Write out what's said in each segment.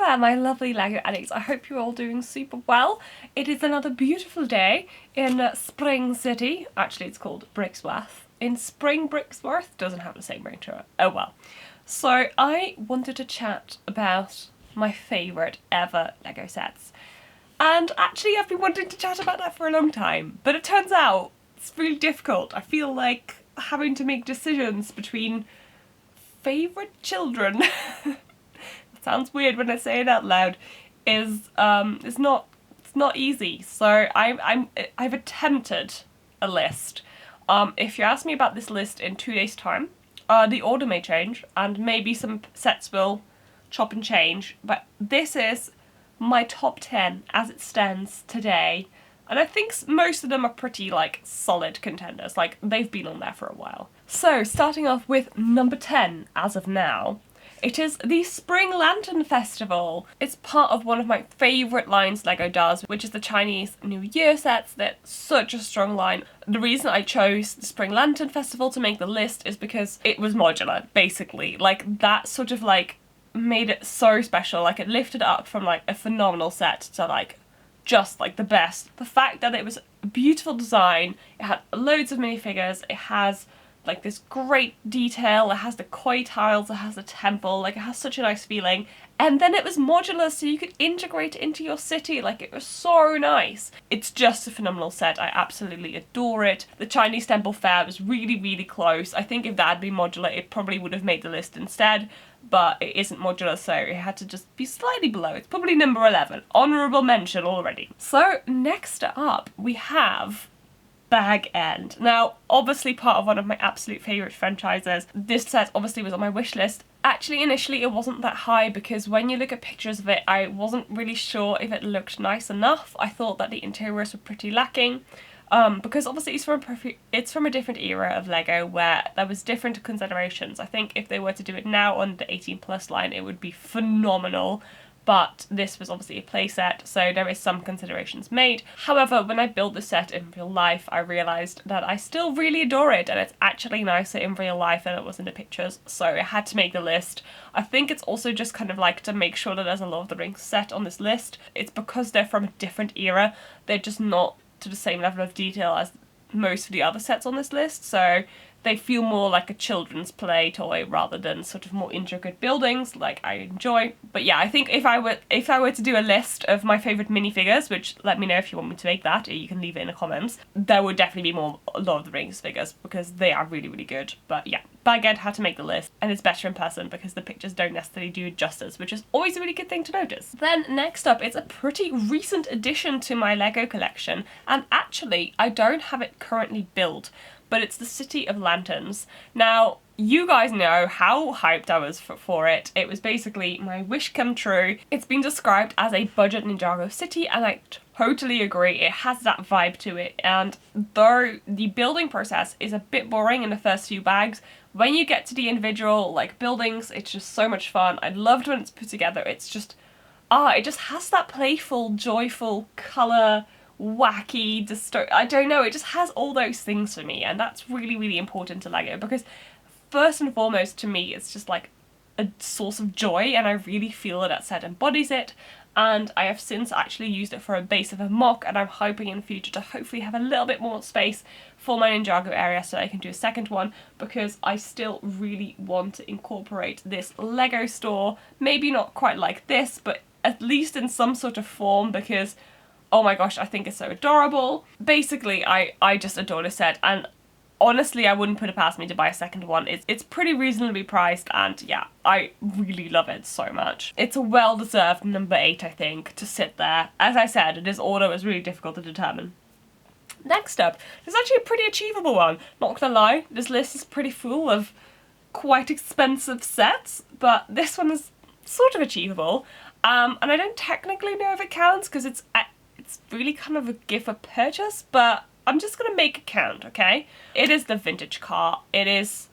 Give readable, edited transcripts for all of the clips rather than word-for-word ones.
there, my lovely LEGO addicts. I hope you're all doing super well. It is another beautiful day in Spring City. Actually, it's called Brixworth. In Spring Brixworth. Doesn't have the same ring to it. Oh well. So I wanted to chat about my favourite ever LEGO sets. And actually I've been wanting to chat about that for a long time. But it turns out it's really difficult. I feel like having to make decisions between favourite children sounds weird when I say it out loud, it's not easy. So I've attempted a list. If you ask me about this list in 2 days' time, the order may change and maybe some sets will chop and change, but this is my top 10 as it stands today. And I think most of them are pretty, like, solid contenders. Like, they've been on there for a while. So, starting off with number 10 as of now. It is the Spring Lantern Festival. It's part of one of my favourite lines LEGO does, which is the Chinese New Year sets. They're such a strong line. The reason I chose the Spring Lantern Festival to make the list is because it was modular, basically. Like, that sort of, like, made it so special. Like, it lifted up from, like, a phenomenal set to, like, just, like, the best. The fact that it was a beautiful design, it had loads of minifigures, it has like this great detail, it has the koi tiles, it has the temple, like it has such a nice feeling. And then it was modular so you could integrate it into your city, like it was so nice. It's just a phenomenal set, I absolutely adore it. The Chinese Temple Fair was really, really close. I think if that had been modular it probably would have made the list instead, but it isn't modular so it had to just be slightly below. It's probably number 11. Honourable mention already. So next up we have Bag End. Now, obviously part of one of my absolute favourite franchises. This set obviously was on my wish list. Actually, initially it wasn't that high because when you look at pictures of it, I wasn't really sure if it looked nice enough. I thought that the interiors were pretty lacking. Because obviously it's from a different era of LEGO where there was different considerations. I think if they were to do it now on the 18+ line, it would be phenomenal. But this was obviously a playset, so there is some considerations made. However, when I built the set in real life, I realised that I still really adore it, and it's actually nicer in real life than it was in the pictures, so I had to make the list. I think it's also just kind of like to make sure that there's a Lord of the Rings set on this list. It's because they're from a different era, they're just not to the same level of detail as most of the other sets on this list, so they feel more like a children's play toy rather than sort of more intricate buildings like I enjoy. But yeah, I think if I were to do a list of my favourite minifigures, which let me know if you want me to make that, or you can leave it in the comments, there would definitely be more Lord of the Rings figures because they are really, really good. But yeah, Bag End had to make the list, and it's better in person because the pictures don't necessarily do it justice, which is always a really good thing to notice. Then next up, it's a pretty recent addition to my LEGO collection, and actually I don't have it currently built, but it's the City of Lanterns. Now, you guys know how hyped I was for it. It was basically my wish come true. It's been described as a budget Ninjago city, and I totally agree. It has that vibe to it, and though the building process is a bit boring in the first few bags, when you get to the individual like buildings, it's just so much fun. I loved when it's put together. It's just, it just has that playful, joyful colour, wacky, I don't know, it just has all those things for me, and that's really, really important to LEGO because first and foremost to me it's just like a source of joy, and I really feel that set embodies it. And I have since actually used it for a base of a mock, and I'm hoping in the future to hopefully have a little bit more space for my Ninjago area so I can do a second one, because I still really want to incorporate this LEGO store, maybe not quite like this, but at least in some sort of form, because oh my gosh, I think it's so adorable. Basically, I just adore this set, and honestly, I wouldn't put it past me to buy a second one. It's pretty reasonably priced, and yeah, I really love it so much. It's a well-deserved number 8, I think, to sit there. As I said, this order was really difficult to determine. Next up, there's actually a pretty achievable one. Not gonna lie, this list is pretty full of quite expensive sets, but this one is sort of achievable. And I don't technically know if it counts because it's really kind of a gift for purchase, but I'm just gonna make it count, okay? It is the vintage car. It is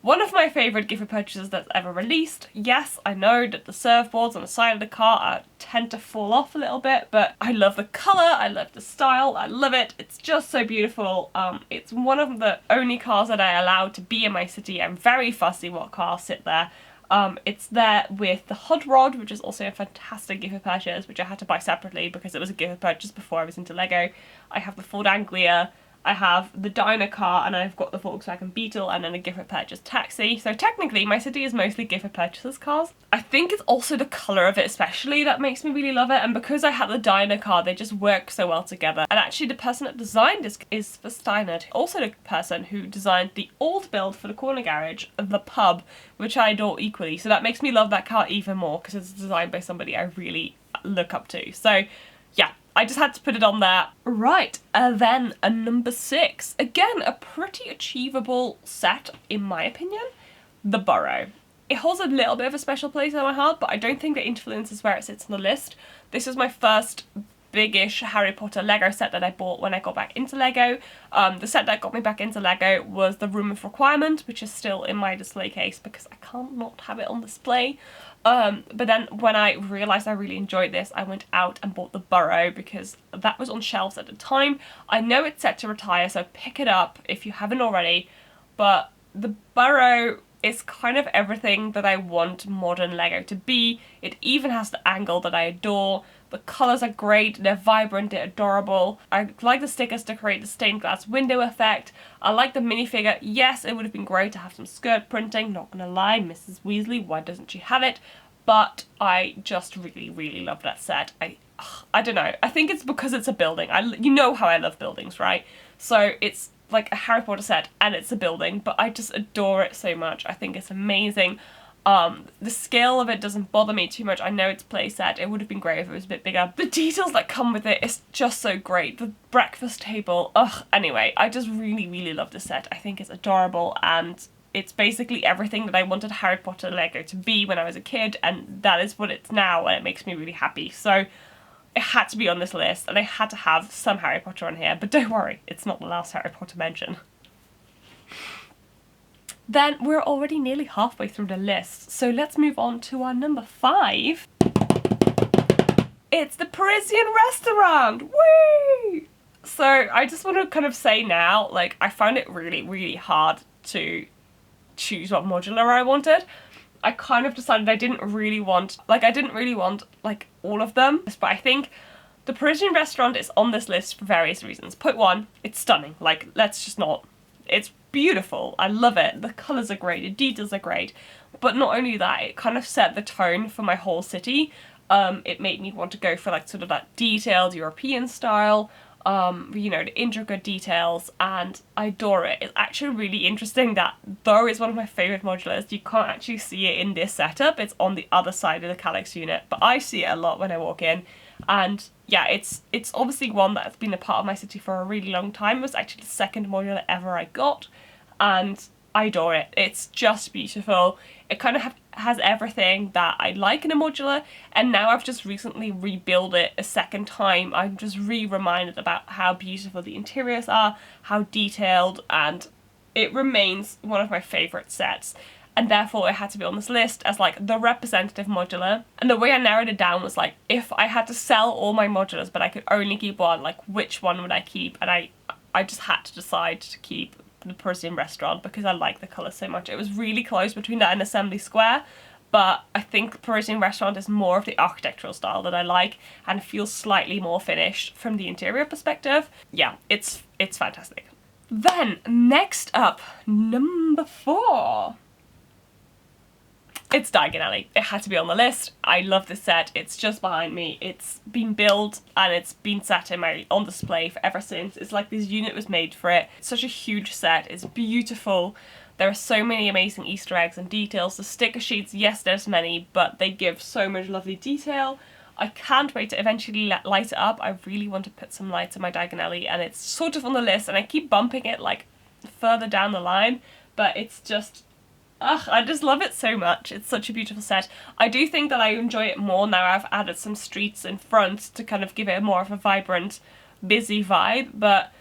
one of my favourite gift for purchases that's ever released. Yes, I know that the surfboards on the side of the car tend to fall off a little bit, but I love the colour, I love the style, I love it. It's just so beautiful. It's one of the only cars that I allow to be in my city. I'm very fussy what cars sit there. It's there with the hot rod, which is also a fantastic gift purchase, which I had to buy separately because it was a gift purchase before I was into Lego. I have the Ford Anglia, I have the Dyna car, and I've got the Volkswagen Beetle, and then a gift purchase taxi. So technically my city is mostly gift purchases cars. I think it's also the colour of it especially that makes me really love it, and because I have the Dyna car, they just work so well together. And actually the person that designed this is Versteinert, also the person who designed the old build for the corner garage, the pub, which I adore equally. So that makes me love that car even more because it's designed by somebody I really look up to. So yeah, I just had to put it on there. Right, then number 6. Again, a pretty achievable set in my opinion. The Burrow. It holds a little bit of a special place in my heart, but I don't think it influences where it sits on the list. This is my first big-ish Harry Potter Lego set that I bought when I got back into Lego. The set that got me back into Lego was the Room of Requirement, which is still in my display case because I can't not have it on display. But then when I realised I really enjoyed this, I went out and bought the Burrow because that was on shelves at the time. I know it's set to retire, so pick it up if you haven't already, but the Burrow is kind of everything that I want modern Lego to be. It even has the angle that I adore. The colours are great, they're vibrant, they're adorable. I like the stickers to create the stained glass window effect. I like the minifigure. Yes, it would have been great to have some skirt printing, not gonna lie, Mrs. Weasley, why doesn't she have it? But I just really, really love that set. I don't know, I think it's because it's a building. You know how I love buildings, right? So it's like a Harry Potter set and it's a building, but I just adore it so much. I think it's amazing. The scale of it doesn't bother me too much. I know it's playset. It would have been great if it was a bit bigger. The details that come with it is just so great. The breakfast table, ugh. Anyway, I just really, really love this set. I think it's adorable and it's basically everything that I wanted Harry Potter Lego to be when I was a kid, and that is what it's now, and it makes me really happy. So it had to be on this list, and I had to have some Harry Potter on here, but don't worry, it's not the last Harry Potter mention. Then we're already nearly halfway through the list, so let's move on to our number 5. It's the Parisian Restaurant! Woo! So I just want to kind of say now, like, I found it really, really hard to choose what modular I wanted. I kind of decided I didn't really want all of them, but I think the Parisian Restaurant is on this list for various reasons. Point 1, it's stunning. Like, let's just not. It's beautiful. I love it. The colours are great. The details are great. But not only that, it kind of set the tone for my whole city. It made me want to go for like sort of that detailed European style, you know, the intricate details, and I adore it. It's actually really interesting that though it's one of my favourite modulars, you can't actually see it in this setup. It's on the other side of the Calyx unit, but I see it a lot when I walk in. And yeah, it's obviously one that's been a part of my city for a really long time. It was actually the second modular ever I got, and I adore it. It's just beautiful. It kind of has everything that I like in a modular, and now I've just recently rebuilt it a second time. I'm just reminded about how beautiful the interiors are, how detailed, and it remains one of my favourite sets. And therefore it had to be on this list as like the representative modular. And the way I narrowed it down was like, if I had to sell all my modulars but I could only keep one, like which one would I keep? And I just had to decide to keep the Parisian Restaurant because I like the colour so much. It was really close between that and Assembly Square, but I think Parisian Restaurant is more of the architectural style that I like and feels slightly more finished from the interior perspective. Yeah, it's fantastic. Then, next up, number 4. It's Diagon Alley. It had to be on the list. I love this set. It's just behind me. It's been built and it's been sat in on display for ever since. It's like this unit was made for it. It's such a huge set. It's beautiful. There are so many amazing Easter eggs and details. The sticker sheets, yes, there's many, but they give so much lovely detail. I can't wait to eventually light it up. I really want to put some lights in my Diagon Alley, and it's sort of on the list, and I keep bumping it like further down the line, but it's just, I just love it so much. It's such a beautiful set. I do think that I enjoy it more now I've added some streets in front to kind of give it more of a vibrant, busy vibe, but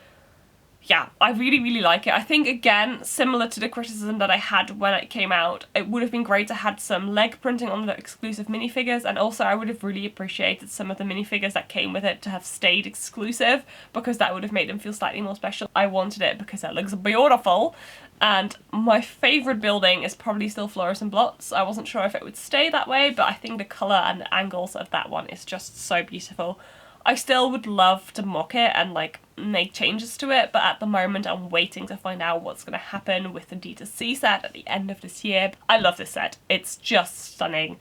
yeah, I really, really like it. I think, again, similar to the criticism that I had when it came out, it would have been great to have some leg printing on the exclusive minifigures, and also I would have really appreciated some of the minifigures that came with it to have stayed exclusive, because that would have made them feel slightly more special. I wanted it because it looks beautiful, And my favourite building is probably still Fluorescent Blots. I wasn't sure if it would stay that way, but I think the colour and the angles of that one is just so beautiful. I still would love to mock it and like make changes to it, but at the moment I'm waiting to find out what's going to happen with the D2C set at the end of this year. I love this set. It's just stunning.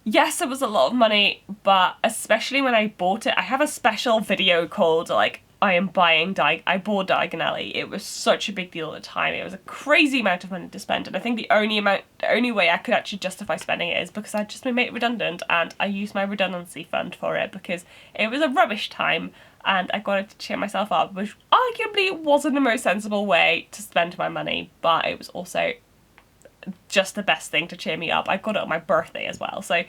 Yes, it was a lot of money, but especially when I bought it, I have a special video called like I bought Diagon Alley. It was such a big deal at the time. It was a crazy amount of money to spend, and I think the only way I could actually justify spending it is because I'd just been made redundant, and I used my redundancy fund for it because it was a rubbish time and I got it to cheer myself up, which arguably wasn't the most sensible way to spend my money, but it was also just the best thing to cheer me up. I got it on my birthday as well, so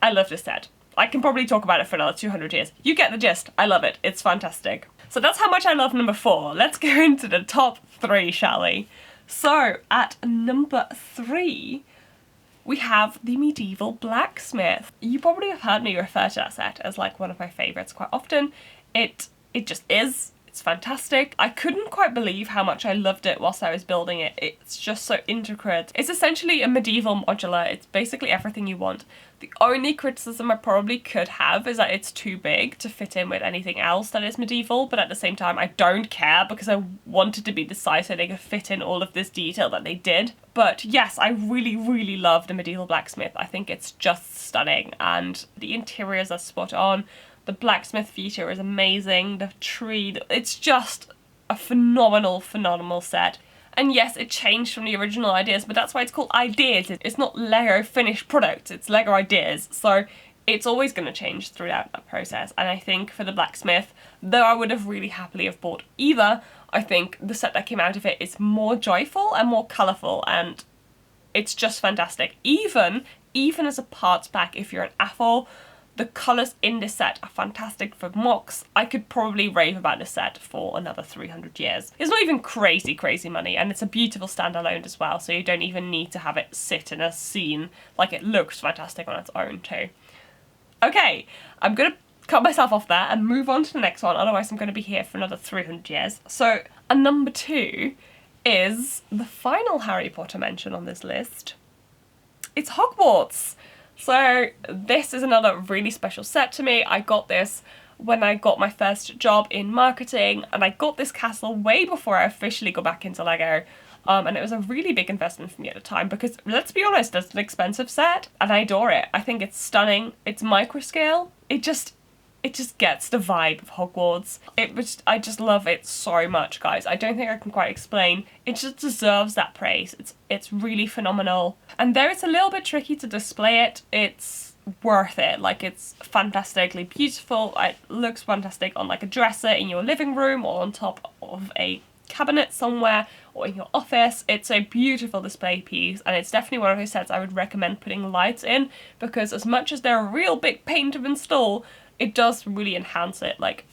I love this set. I can probably talk about it for another 200 years. You get the gist. I love it. It's fantastic. So that's how much I love number 4. Let's go into the top 3, shall we? So at number 3, we have the medieval Blacksmith. You probably have heard me refer to that set as like one of my favourites quite often. It just is. It's fantastic. I couldn't quite believe how much I loved it whilst I was building it. It's just so intricate. It's essentially a medieval modular. It's basically everything you want. The only criticism I probably could have is that it's too big to fit in with anything else that is medieval, but at the same time I don't care because I wanted to be the size so they could fit in all of this detail that they did. But yes, I really, really love the medieval Blacksmith. I think it's just stunning, and the interiors are spot on. The blacksmith feature is amazing. The tree, it's just a phenomenal, phenomenal set. And yes, it changed from the original ideas, but that's why it's called ideas. It's not Lego finished product, it's Lego ideas. So it's always going to change throughout that process. And I think for the Blacksmith, though I would have really happily have bought either, I think the set that came out of it is more joyful and more colourful, and it's just fantastic. Even as a parts pack, if you're an AFOL, the colours in this set are fantastic for mocks. I could probably rave about this set for another 300 years. It's not even crazy, crazy money, and it's a beautiful standalone as well, so you don't even need to have it sit in a scene. Like, it looks fantastic on its own too. Okay, I'm gonna cut myself off there and move on to the next one, otherwise I'm gonna be here for another 300 years. So, number 2 is the final Harry Potter mention on this list. It's Hogwarts! So this is another really special set to me. I got this when I got my first job in marketing, and I got this castle way before I officially got back into Lego. And it was a really big investment for me at the time because, let's be honest, it's an expensive set and I adore it. I think it's stunning. It's micro scale. It just gets the vibe of Hogwarts. I just love it so much, guys. I don't think I can quite explain. It just deserves that praise. It's really phenomenal. And though it's a little bit tricky to display it, it's worth it. Like, it's fantastically beautiful. It looks fantastic on like a dresser in your living room or on top of a cabinet somewhere or in your office. It's a beautiful display piece, and it's definitely one of those sets I would recommend putting lights in, because as much as they're a real big pain to install, it does really enhance it. Like,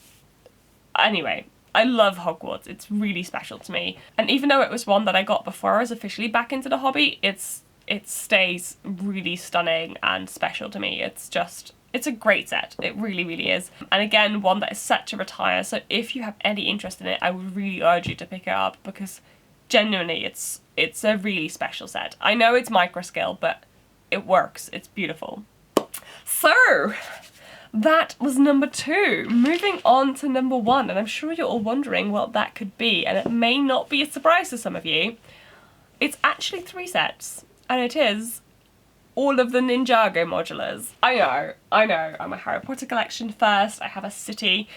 anyway, I love Hogwarts. It's really special to me. And even though it was one that I got before I was officially back into the hobby, it stays really stunning and special to me. It's a great set. It really, really is. And again, one that is set to retire. So if you have any interest in it, I would really urge you to pick it up, because genuinely it's a really special set. I know it's micro scale, but it works. It's beautiful. So that was number 2. Moving on to number 1, and I'm sure you're all wondering what that could be, and it may not be a surprise to some of you. It's actually 3 sets, and it is all of the Ninjago modulars. I know, I'm a Harry Potter collection first, I have a city,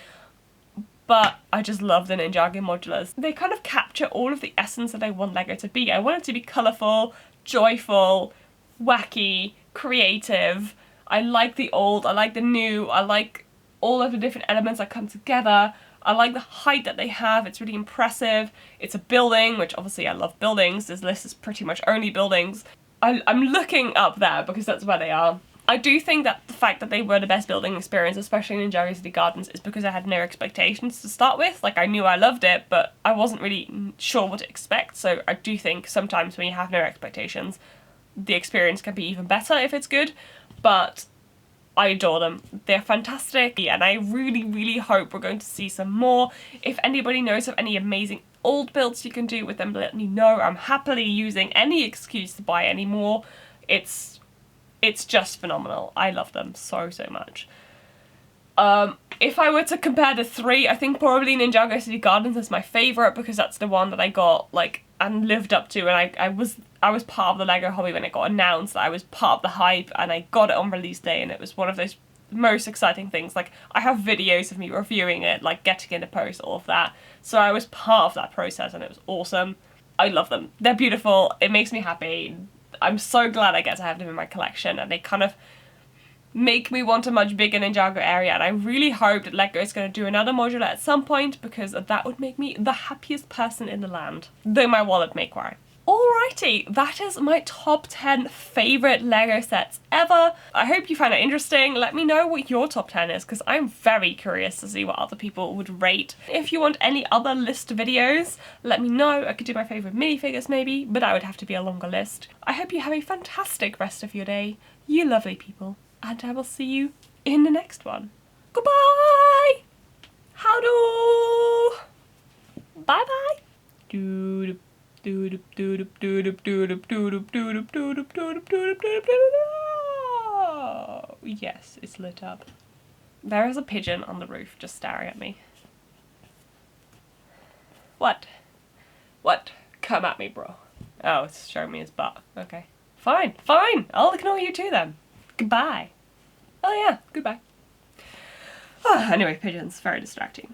but I just love the Ninjago modulars. They kind of capture all of the essence that I want Lego to be. I want it to be colourful, joyful, wacky, creative. I like the old, I like the new, I like all of the different elements that come together. I like the height that they have, it's really impressive. It's a building, which obviously I love buildings. This list is pretty much only buildings. I'm looking up there because that's where they are. I do think that the fact that they were the best building experience, especially in Ninjago City Gardens, is because I had no expectations to start with. Like, I knew I loved it, but I wasn't really sure what to expect. So I do think sometimes when you have no expectations, the experience can be even better if it's good. But I adore them. They're fantastic, and I really, really hope we're going to see some more. If anybody knows of any amazing old builds you can do with them, let me know. I'm happily using any excuse to buy any more. It's just phenomenal. I love them so, so much. If I were to compare the three, I think probably Ninjago City Gardens is my favourite, because that's the one that I got, like, and lived up to, and I was part of the LEGO hobby when it got announced. I was part of the hype, and I got it on release day, and it was one of those most exciting things. Like, I have videos of me reviewing it, like getting in a post, all of that. So I was part of that process, and it was awesome. I love them. They're beautiful. It makes me happy. I'm so glad I get to have them in my collection, and they kind of make me want a much bigger Ninjago area, and I really hope that LEGO is going to do another modular at some point, because that would make me the happiest person in the land, though my wallet may cry. Alrighty, that is my top 10 favourite LEGO sets ever. I hope you find it interesting. Let me know what your top 10 is, because I'm very curious to see what other people would rate. If you want any other list videos, let me know. I could do my favourite minifigures maybe, but that would have to be a longer list. I hope you have a fantastic rest of your day, you lovely people, and I will see you in the next one. Goodbye! Howdo! Bye bye! Yes, it's lit up. There is a pigeon on the roof just staring at me. What? What? Come at me, bro. Oh, it's showing me his butt. Okay. Fine, fine! I'll ignore you too then. Goodbye. Oh yeah, goodbye. Anyway, pigeons, very distracting.